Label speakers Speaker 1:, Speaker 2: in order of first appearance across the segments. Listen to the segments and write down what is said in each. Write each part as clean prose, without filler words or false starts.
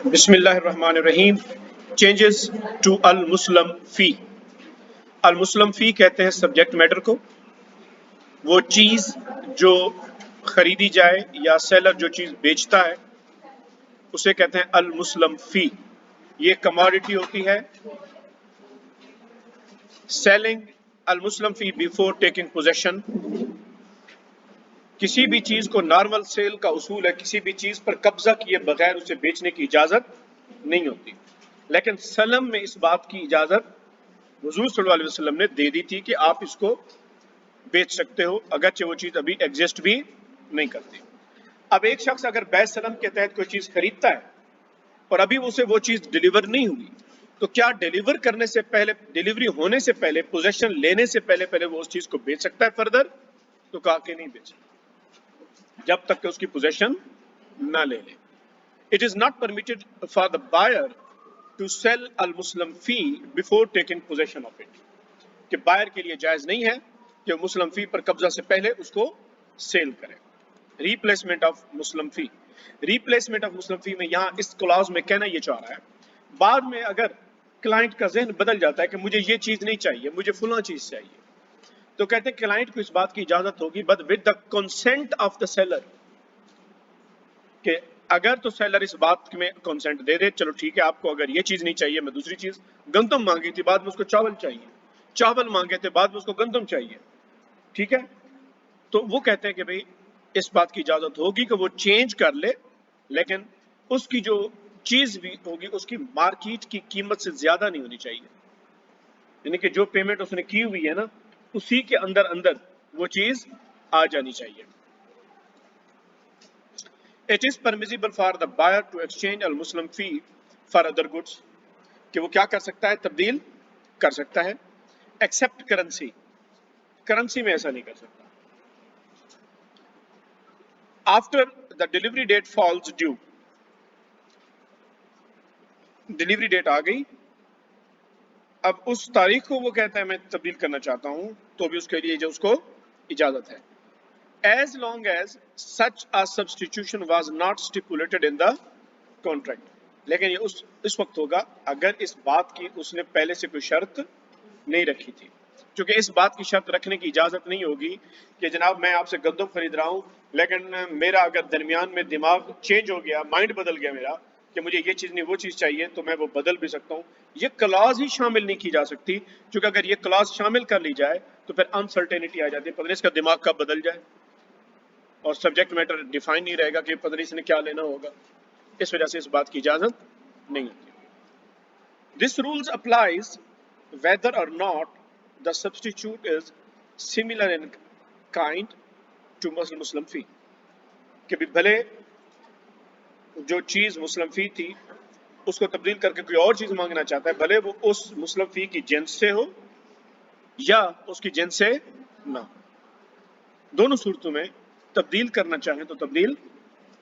Speaker 1: بسم اللہ الرحمن الرحیم. چینجز ٹو المسلم فی. المسلم فی کہتے ہیں سبجیکٹ میٹر کو. وہ چیز جو خریدی جائے یا سیلر جو چیز بیچتا ہے اسے کہتے ہیں المسلم فی. یہ کموڈیٹی ہوتی ہے. سیلنگ المسلم فی بیفور ٹیکنگ پوزیشن. کسی بھی چیز کو نارمل سیل کا اصول ہے کسی بھی چیز پر قبضہ کیے بغیر اسے بیچنے کی اجازت نہیں ہوتی، لیکن سلم میں اس بات کی اجازت حضور صلی اللہ علیہ وسلم نے دے دی تھی کہ آپ اس کو بیچ سکتے ہو اگرچہ وہ چیز ابھی ایگزسٹ بھی نہیں کرتی. اب ایک شخص اگر بیع سلم کے تحت کوئی چیز خریدتا ہے اور ابھی اسے وہ چیز ڈیلیور نہیں ہوئی تو کیا ڈیلیور کرنے سے پہلے، ڈیلیوری ہونے سے پہلے، پوزیشن لینے سے پہلے وہ اس چیز کو بیچ سکتا ہے فردر؟ تو کہا کہ نہیں بیچ سکتا جب تک کہ اس کی پوزیشن نہ لے لے. It is not permitted for the buyer to sell al-Muslim fee before taking possession of it. کہ بائر کے لیے جائز نہیں ہے کہ وہ مسلم فی پر قبضہ سے پہلے اس کو سیل کرے. ریپلیسمنٹ آف مسلم فی. ریپلیسمنٹ آف مسلم فی میں یہاں اس کلاز میں کہنا یہ چاہ رہا ہے بعد میں اگر کلائنٹ کا ذہن بدل جاتا ہے کہ مجھے یہ چیز نہیں چاہیے، مجھے فلاں چیز چاہیے، تو کہتے ہیں کلائنٹ کو اس بات کی اجازت ہوگی but with the consent of the seller, کہ اگر تو سیلر اس بات میں کنسنٹ دے دے چلو ٹھیک ہے آپ کو اگر یہ چیز نہیں چاہیے میں دوسری چیز، گندم مانگی تھی بعد میں اس کو چاول چاہیے، چاول مانگے تھے بعد میں اس کو گندم چاہیے، ٹھیک ہے، تو وہ کہتے ہیں کہ بھئی اس بات کی اجازت ہوگی کہ وہ چینج کر لے، لیکن اس کی جو چیز بھی ہوگی اس کی مارکیٹ کی قیمت سے زیادہ نہیں ہونی چاہیے. یعنی کہ جو پیمنٹ اس نے کی ہوئی ہے نا اسی کے اندر وہ چیز آ جانی چاہیے. It is permissible for the buyer to exchange al-Muslim fee for other goods. کہ وہ کیا کر سکتا ہے؟ تبدیل کر سکتا ہے. Except currency. کرنسی میں ایسا نہیں کر سکتا. After the delivery date falls due. Delivery date آ گئی، اب اس تاریخ کو وہ کہتا ہے میں تبدیل کرنا چاہتا ہوں تو بھی اس کے لیے جو اس کو اجازت ہے. As long as such a substitution was not stipulated in the contract. لیکن یہ اس وقت ہوگا اگر اس بات کی اس نے پہلے سے کوئی شرط نہیں رکھی تھی. چونکہ اس بات کی شرط رکھنے کی اجازت نہیں ہوگی کہ جناب میں آپ سے گندم خرید رہا ہوں لیکن میرا اگر درمیان میں دماغ چینج ہو گیا، مائنڈ بدل گیا میرا کہ مجھے یہ چیز نہیں وہ چیز چاہیے تو میں وہ بدل بھی سکتا ہوں. یہ کلاز ہی شامل نہیں کی جا سکتی، چونکہ اگر یہ کلاز شامل کر لی جائے تو پھر انسرٹینٹی آ جاتی ہے، پتہ نہیں اس کا دماغ کب بدل جائے اور سبجیکٹ میٹر ڈیفائن نہیں رہے گا کہ پتہ نہیں اس نے کیا لینا ہوگا. اس وجہ سے اس بات کی اجازت نہیں ہوتی. This rules applies whether or not the substitute is similar in kind to Muslim fee. کہ بھی بھلے جو چیز مسلم فی تھی اس کو تبدیل کر کے کوئی اور چیز مانگنا چاہتا ہے، بھلے وہ اس مسلم فی کی جنس سے ہو یا اس کی جنس سے نہ ہو، دونوں صورتوں میں تبدیل کرنا چاہیں تو تبدیل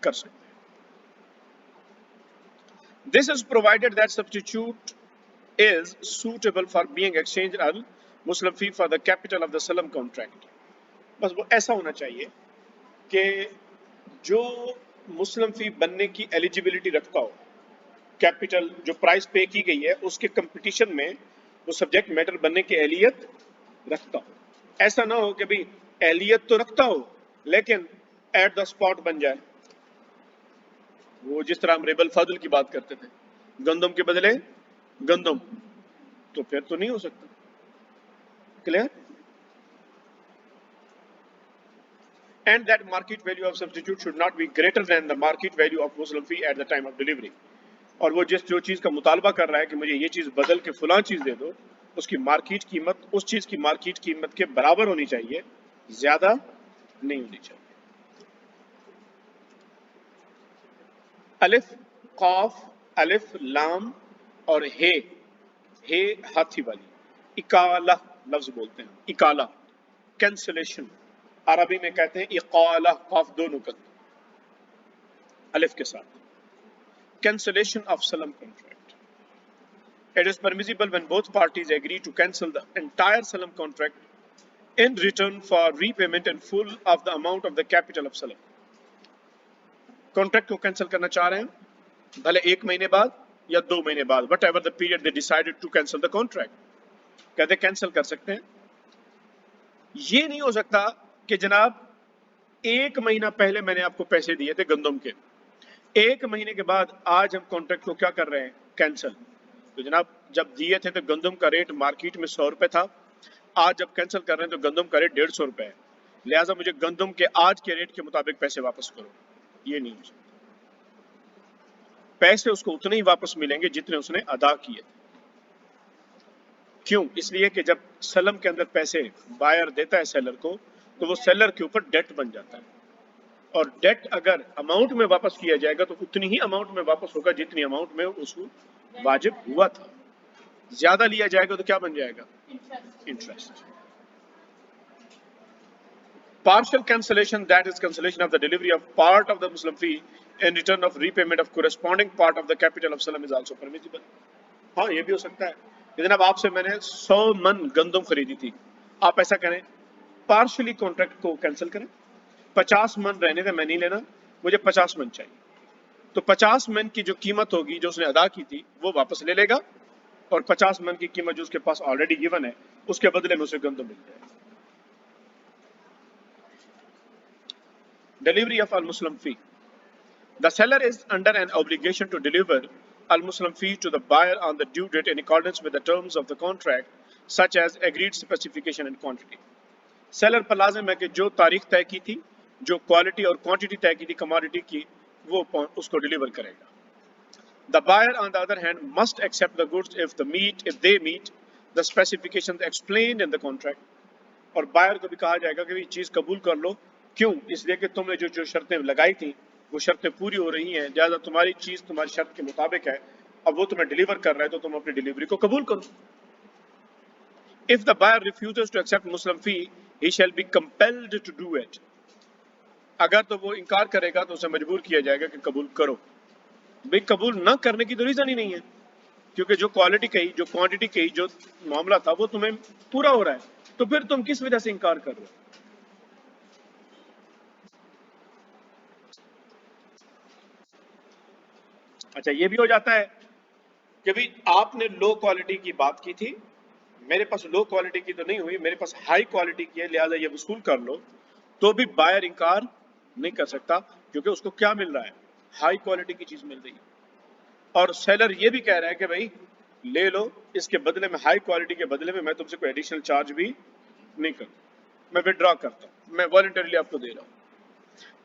Speaker 1: کر سکتے ہیں. This is provided that substitute is suitable for being exchanged al Muslim fee for the capital of the Salam contract. بس وہ ایسا ہونا چاہیے کہ جو مسلم فی بننے کی ایلیجیبلٹی رکھتا ہو، کیپٹل جو پرائز پے کی گئی ہے اس کے کمپٹیشن میں وہ سبجیکٹ میٹر بننے کی اہلیت رکھتا ہو. ایسا نہ ہو کہ بھئی اہلیت تو رکھتا ہو لیکن ایٹ دا اسپاٹ بن جائے. وہ جس طرح ہم ریب الفضل کی بات کرتے تھے، گندم کے بدلے گندم، تو پھر تو نہیں ہو سکتا. Clear? And that market value of substitute should not be greater than the market value of Muslim fee at the time of delivery. اور وہ جو چیز کا مطالبہ کر رہا ہے کہ مجھے یہ چیز بدل کے فلاں چیز دے دو، اس کی مارکیٹ قیمت اس چیز کی مارکیٹ قیمت کے برابر ہونی چاہیے، زیادہ نہیں ہونی چاہیے. الف قاف الف لام اور ہے ہاتھی والی اکالہ لفظ بولتے ہیں. اکالہ کینسلیشن، عربی میں کہتے ہیں اقالہ، قاف دو نقط الف کے ساتھ. Cancellation of Salam contract. It is permissible when both parties agree to cancel the entire Salam contract in return for repayment in full of the amount of the capital of Salam. Contract کو cancel کرنا چاہ رہے ہیں، بھلے 1 مہینے بعد یا 2 مہینے بعد، whatever the period they decided to cancel the contract, کہتے کینسل کر سکتے ہیں۔ یہ نہیں ہو سکتا کہ جناب 1 مہینہ پہلے میں نے آپ کو پیسے دیے تھے گندم کے، 1 مہینے کے بعد آج ہم کانٹریکٹ کو کیا کر رہے ہیں، کینسل۔ تو جناب جب دیے تھے تو گندم کا ریٹ مارکیٹ میں 100 روپے تھا، آج جب کینسل کر رہے ہیں تو گندم کا ریٹ 150 روپے ہے، لہٰذا مجھے گندم کے آج کے ریٹ کے مطابق پیسے واپس کرو۔ یہ نہیں ہو سکتا، پیسے اس کو اتنے ہی واپس ملیں گے جتنے اس نے ادا کیے تھے۔ کیوں؟ اس لیے کہ جب سلم کے اندر پیسے بائر دیتا ہے سیلر کو تو وہ سیلر کے اوپر ڈیٹ بن جاتا ہے، اور ڈیٹ اگر اماؤنٹ میں واپس کیا جائے گا تو اتنی ہی اماؤنٹ میں واپس ہوگا جتنی اماؤنٹ میں اس کو واجب ہوا تھا، زیادہ لیا جائے گا تو کیا بن جائے گا، interest. Partial cancellation, that is cancellation of the delivery of part of the Muslim fee in return of repayment of corresponding part of the capital of Salam is also permissible. ہاں یہ بھی ہو سکتا ہے، جناب آپ سے میں نے 100 من گندم خریدی تھی، آپ ایسا کریں پارشلی کانٹریکٹ کو کینسل کریں، 50 من رہنے دیں، میں نہیں لینا، مجھے 50 من چاہیے، تو 50 من کی جو قیمت ہوگی جو اس نے ادا کی تھی وہ واپس لے لے گا، اور 50 من کی قیمت جو اس کے پاس آلریڈی گیون ہے اس کے بدلے میں اسے گندم مل جائے گا۔ Delivery of al-Muslim fee. The seller is under an obligation to deliver al-Muslim fee to the buyer on the due date in accordance with the terms of the contract, such as agreed specification and quantity. Seller پر لازم ہے کہ جو تاریخ طے کی تھی، جو quality اور کوانٹٹی طے کی تھی کموڈٹی کی، وہ اس کو ڈیلیور کرے گا۔ The buyer on the other hand must accept the goods if they meet the specifications explained in the contract. اور بائر کو بھی کہا جائے گا کہ یہ چیز قبول کر لو، کیوں؟ اس لیے کہ تم نے جو شرطیں لگائی تھیں وہ شرطیں پوری ہو رہی ہیں، لہٰذا تمہاری چیز تمہاری شرط کے مطابق ہے، اب وہ تمہیں ڈیلیور کر رہا ہے تو تم اپنی ڈیلیوری کو قبول کرو۔ If the buyer refuses to accept Muslim fee, he shall be compelled to do it. اگر تو وہ انکار کرے گا تو اسے مجبور کیا جائے گا کہ قبول کرو۔ بھئی قبول نہ کرنے کی تو ریزن ہی نہیں ہے، کیونکہ جو کوالٹی کہی، جو کوانٹٹی کہی، جو معاملہ تھا وہ تمہیں پورا ہو رہا ہے، تو پھر تم کس وجہ سے انکار کر رہے ہو؟ اچھا یہ بھی ہو جاتا ہے کہ بھی آپ نے لو کوالٹی کی بات کی تھی، میرے پاس لو کوالٹی کی تو نہیں ہوئی، میرے پاس ہائی کوالٹی کی ہے، لہٰذا یہ وصول کر لو، تو بھی بائر انکار نہیں کر سکتا، کیونکہ اس کو کیا مل رہا ہے، ہائی کوالٹی کی چیز مل رہی ہے، اور سیلر یہ بھی کہہ رہا ہے کہ بھائی لے لو، اس کے بدلے میں ہائی کوالٹی کے بدلے میں تم سے کوئی ایڈیشنل چارج بھی نہیں کرتا، میں وڈرا کرتا ہوں، میں والنٹریلی آپ کو دے رہا ہوں۔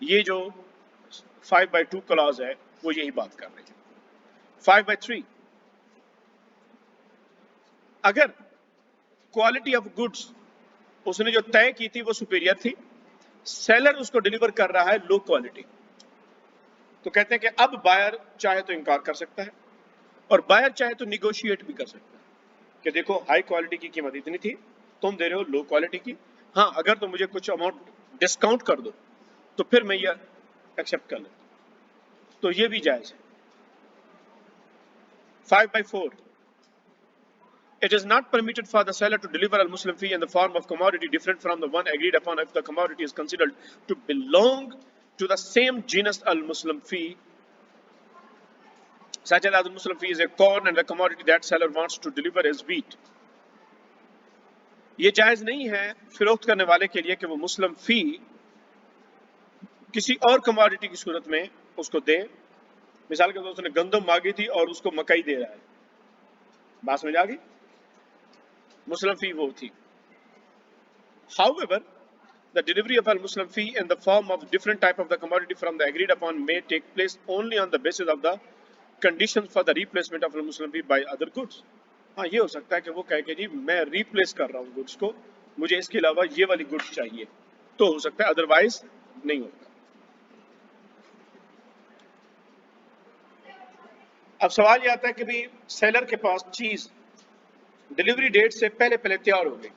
Speaker 1: یہ جو 5/2 کلاز ہے وہ یہی بات کر رہی ہے۔ 5/3 اگر کوالٹی آف گڈس اس نے جو طے کی تھی وہ سپیریئر تھی، سیلر اس کو ڈیلیور کر رہا ہے لو کوالٹی، تو کہتے ہیں کہ اب بائر چاہے تو انکار کر سکتا ہے، اور بائر چاہے تو نیگوشیٹ بھی کر سکتا ہے کہ دیکھو ہائی کوالٹی کی قیمت اتنی تھی، تم دے رہے ہو لو کوالٹی کی، ہاں اگر تم مجھے کچھ اماؤنٹ ڈسکاؤنٹ کر دو تو پھر میں یہ ایکسیپٹ کر لیتا ہوں، تو یہ بھی جائز ہے۔ 5/4 It is not permitted for the seller to deliver al-Muslim fee in the form of commodity different from the one agreed upon if the commodity is considered to belong to the same genus al-Muslim fee, such as al-Muslim fee is a corn and the commodity that seller wants to deliver is wheat. یہ جائز نہیں ہے فروخت کرنے والے کے لیے کہ وہ مسلم فی کسی اور کموڈٹی کی صورت میں اس کو دے، مثال کے طور پر اس نے گندم مانگی تھی اور اس کو مکئی دے رہا ہے، بات سمجھ آ گئی؟ مسلم فی وہ تھی۔ However, the delivery of al-Muslim fee in the form of different type of the commodity from the agreed upon may take place only on the basis of the conditions for the replacement of al-Muslim fee by other goods. ہاں یہ ہو سکتا ہے کہ وہ کہے کہ جی میں replace کر رہا ہوں گڈس کو، مجھے اس کے علاوہ یہ والی گڈس چاہیے، تو ہو سکتا ہے، ادروائز نہیں ہوگا۔ اب سوال یہ آتا ہے کہ بھی سیلر کے پاس چیز ڈیلیوری ڈیٹ سے پہلے تیار ہو گئی،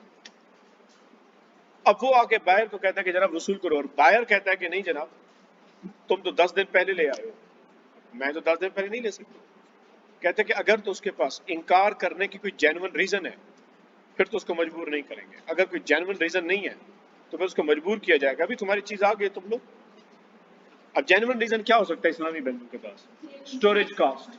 Speaker 1: اب وہ آ کے بائر کو کہتا ہے کہ جناب وصول کرو، اور بائر کہتا ہے کہ نہیں جناب تم تو 10 دن پہلے لے آئے ہو، میں تو 10 دن پہلے نہیں لے سکتا۔ کہتے ہیں کہ اگر تو اس کے پاس انکار کرنے کی کوئی جینون ریزن ہے پھر تو اس کو مجبور نہیں کریں گے، اگر کوئی جینون ریزن نہیں ہے تو پھر اس کو مجبور کیا جائے گا، بھی تمہاری چیز آ گئی تم لوگ۔ اب جینوئن ریزن کیا ہو سکتا ہے اسلامی بینکوں کے پاس؟ Storage cost.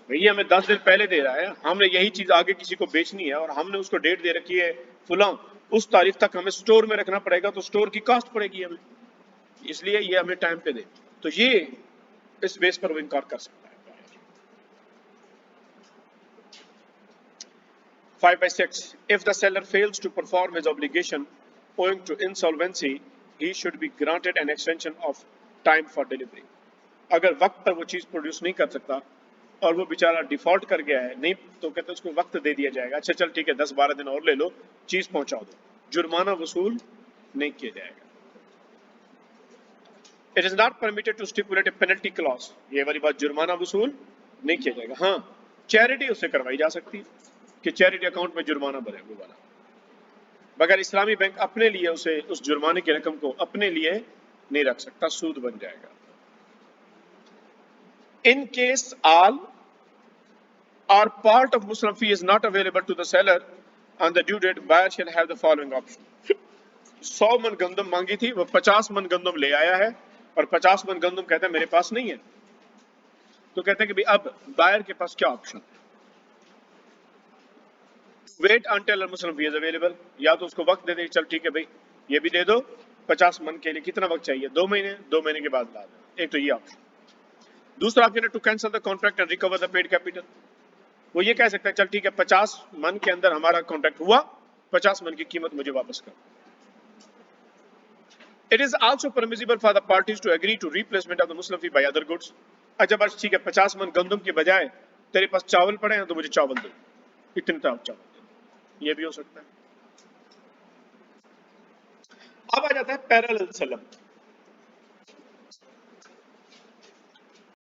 Speaker 1: بھئی ہمیں 10 دن پہلے دے رہا ہے, ہم نے یہی چیز آگے کسی کو بیچنی ہے اور ہم نے اس کو ڈیٹ دے رکھی ہے فلاں, اس تاریخ تک ہمیں اسٹور میں رکھنا پڑے گا, تو اسٹور کی کاسٹ پڑے گی ہمیں, اس لیے یہ ہمیں ٹائم پہ دے. تو یہ اس بیس پر وہ انکار کر سکتا ہے. 5/6 If the seller fails to perform his obligation owing to insolvency, he should be granted an extension of time for delivery. اگر وقت پر وہ چیز پروڈیوس نہیں کر سکتا اور وہ بیچارہ ڈیفالٹ کر گیا ہے, نہیں تو کہتے ہیں اس کو وقت دے دیا جائے گا, اچھا چل ٹھیک ہے 10-12 دن اور لے لو, چیز پہنچا دو, جرمانہ وصول نہیں کیا جائے گا. It is not permitted to stipulate a penalty clause. یہ والی بات جرمانہ وصول نہیں کیا جائے گا. ہاں چیریٹی اس سے کروائی جا سکتی کہ چیریٹی اکاؤنٹ میں جرمانہ بھرے وہ والا, مگر اسلامی بینک اپنے لیے اسے اس جرمانے کی رقم کو اپنے لیے نہیں رکھ سکتا, سود بن جائے گا. In case all or part of Muslim fee is not available to the seller on the due date, buyer shall have the following option. 100 من گندم مانگی تھی, وہ 50 من گندم لے آیا ہے اور 50 من گندم کہتا ہے میرے پاس نہیں ہے, تو کہتے ہیں کہ اب بائر کے پاس کیا آپشن ہے؟ ویٹ انٹل مسلم فی از اویلیبل, یا تو اس کو وقت دے دے, چل ٹھیک ہے بھائی یہ بھی دے دو 50 من کے لیے, کتنا وقت چاہیے؟ 2 مہینے, 2 مہینے کے بعد لا دیں. ایک تو یہ آپشن. دوسرا آپشن ہے to cancel the contract and recover the paid capital. وہ یہ کہہ سکتا ہے چل ٹھیک ہے 50 من کے اندر ہمارا کانٹریکٹ ہوا, 50 من کی قیمت مجھے واپس کر. It is also permissible for the parties to agree to replacement of the Muslim fee by other goods. اچھا بس ٹھیک ہے 50 من گندم کے بجائے تیرے پاس چاول پڑے ہیں تو مجھے چاول دو, اتنے چاول دو, یہ بھی ہو سکتا ہے. اب آ جاتا ہے پیرالل سلم.